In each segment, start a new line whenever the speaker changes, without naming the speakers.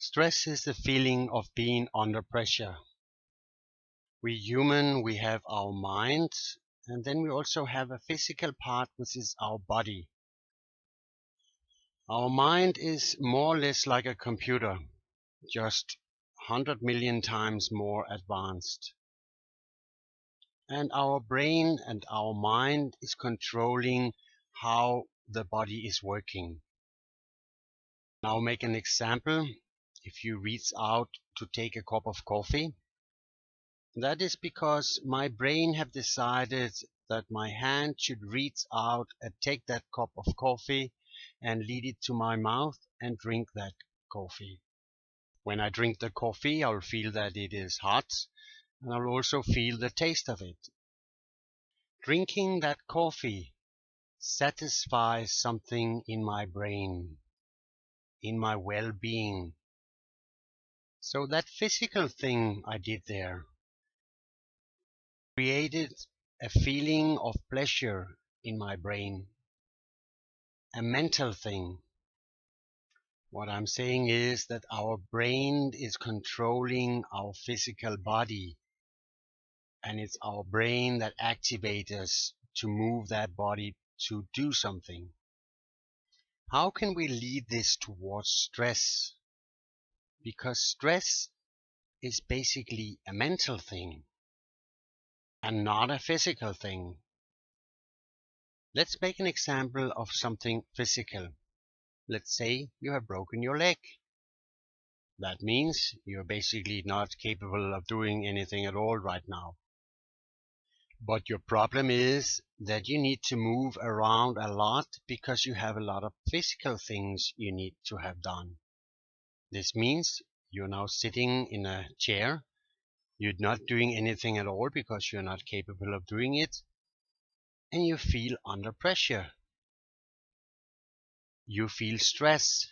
Stress is the feeling of being under pressure. We human, we have our mind, and then we also have a physical part, which is our body. Our mind is more or less like a computer, just 100 million times more advanced. And our brain and our mind is controlling how the body is working. Now make an example. If you reach out to take a cup of coffee, that is because my brain have decided that my hand should reach out and take that cup of coffee and lead it to my mouth and drink that coffee. When I drink the coffee, I'll feel that it is hot, and I'll also feel the taste of it. Drinking that coffee satisfies something in my brain, in my well-being. So that physical thing I did there created a feeling of pleasure in my brain, a mental thing. What I'm saying is that our brain is controlling our physical body, and it's our brain that activates us to move that body to do something. How can we lead this towards stress? Because stress is basically a mental thing and not a physical thing. Let's make an example of something physical. Let's say you have broken your leg. That means you're basically not capable of doing anything at all right now. But your problem is that you need to move around a lot because you have a lot of physical things you need to have done. This means you're now sitting in a chair. You're not doing anything at all because you're not capable of doing it. And you feel under pressure. You feel stress.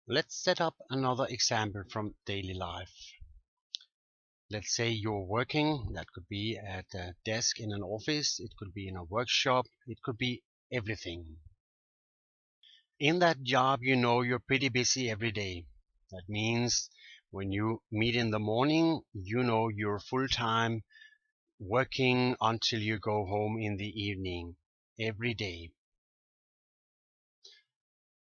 Let's set up another example from daily life. Let's say you're working, that could be at a desk in an office, it could be in a workshop, it could be everything. In that job, you know you're pretty busy every day. That means when you meet in the morning, you know you're full-time working until you go home in the evening, every day.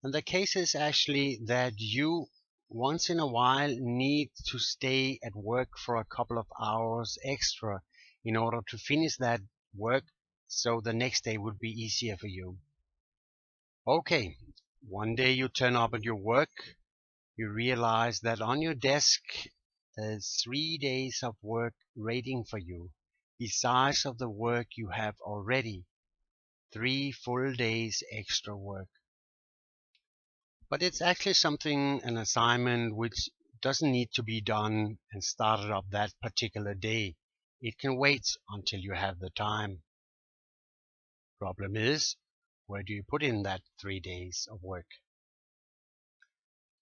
And the case is actually that you once in a while need to stay at work for a couple of hours extra in order to finish that work so the next day would be easier for you. Okay, one day you turn up at your work, you realize that on your desk there's 3 days of work waiting for you, besides of the work you have already, 3 full days extra work. But it's actually something, an assignment which doesn't need to be done and started up that particular day. It can wait until you have the time. Problem is, where do you put in that 3 days of work?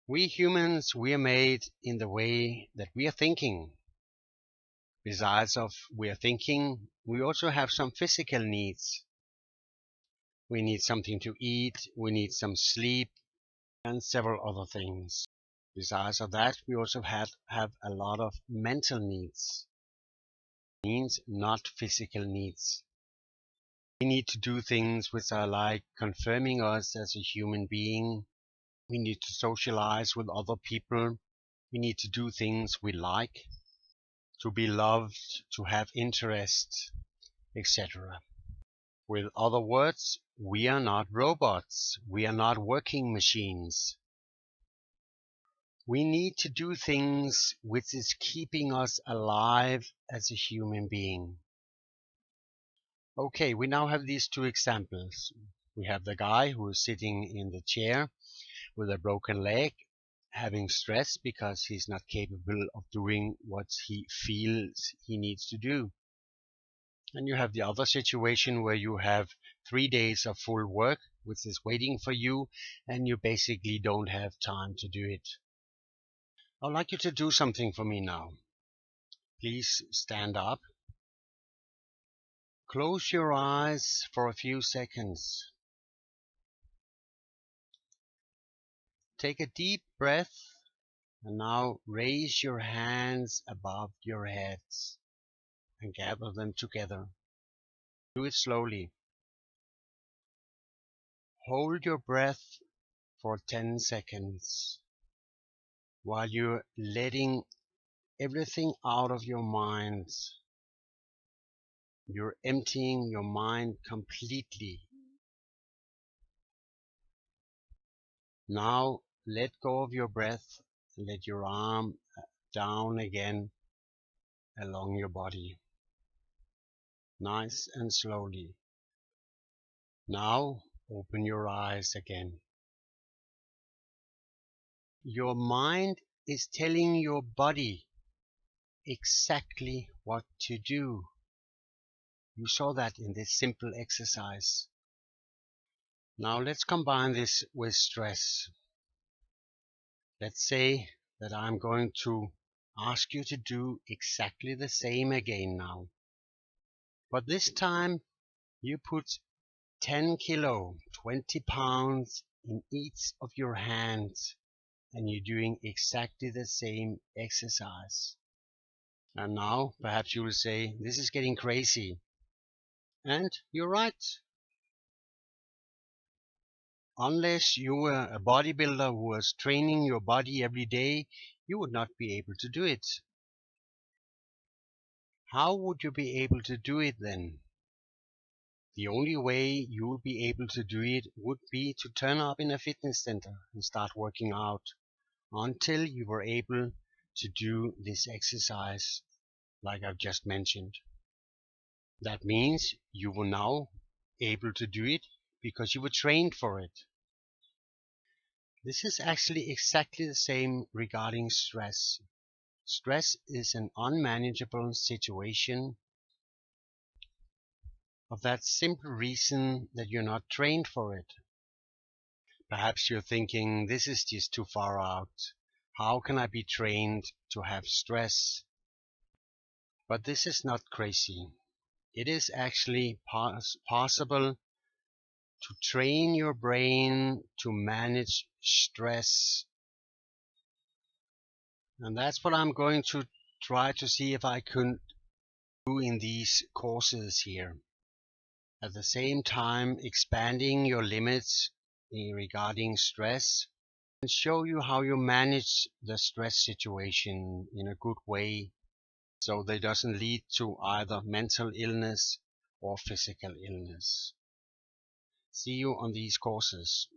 We humans, we are made in the way that we are thinking. Besides of we are thinking, we also have some physical needs. We need something to eat, we need some sleep, and several other things. Besides of that, we also have a lot of mental needs. Means not physical needs. We need to do things which are like confirming us as a human being. We need to socialize with other people. We need to do things we like, to be loved, to have interest, etc. With other words, we are not robots. We are not working machines. We need to do things which is keeping us alive as a human being. Okay, we now have these two examples. We have the guy who is sitting in the chair with a broken leg, having stress because he's not capable of doing what he feels he needs to do. And you have the other situation where you have 3 days of full work, which is waiting for you, and you basically don't have time to do it. I'd like you to do something for me now. Please stand up. Close your eyes for a few seconds. Take a deep breath And now raise your hands above your heads and gather them together. Do it slowly. Hold your breath for 10 seconds while you're letting everything out of your mind. You're emptying your mind completely. Now let go of your breath and let your arm down again along your body. Nice and slowly. Now open your eyes again. Your mind is telling your body exactly what to do. You saw that in this simple exercise. Now let's combine this with stress. Let's say that I'm going to ask you to do exactly the same again now. But this time you put 10 kilo, 20 pounds in each of your hands, and you're doing exactly the same exercise. And now perhaps you will say, this is getting crazy. And you're right. Unless you were a bodybuilder who was training your body every day, you would not be able to do it. How would you be able to do it then? The only way you will be able to do it would be to turn up in a fitness center and start working out until you were able to do this exercise like I've just mentioned. That means you were now able to do it because you were trained for it. This is actually exactly the same regarding stress. Stress is an unmanageable situation of that simple reason that you're not trained for it. Perhaps you're thinking, this is just too far out. How can I be trained to have stress? But this is not crazy. It is actually possible to train your brain to manage stress. And that's what I'm going to try to see if I can do in these courses here. At the same time, expanding your limits regarding stress and show you how you manage the stress situation in a good way so that it doesn't lead to either mental illness or physical illness. See you on these courses.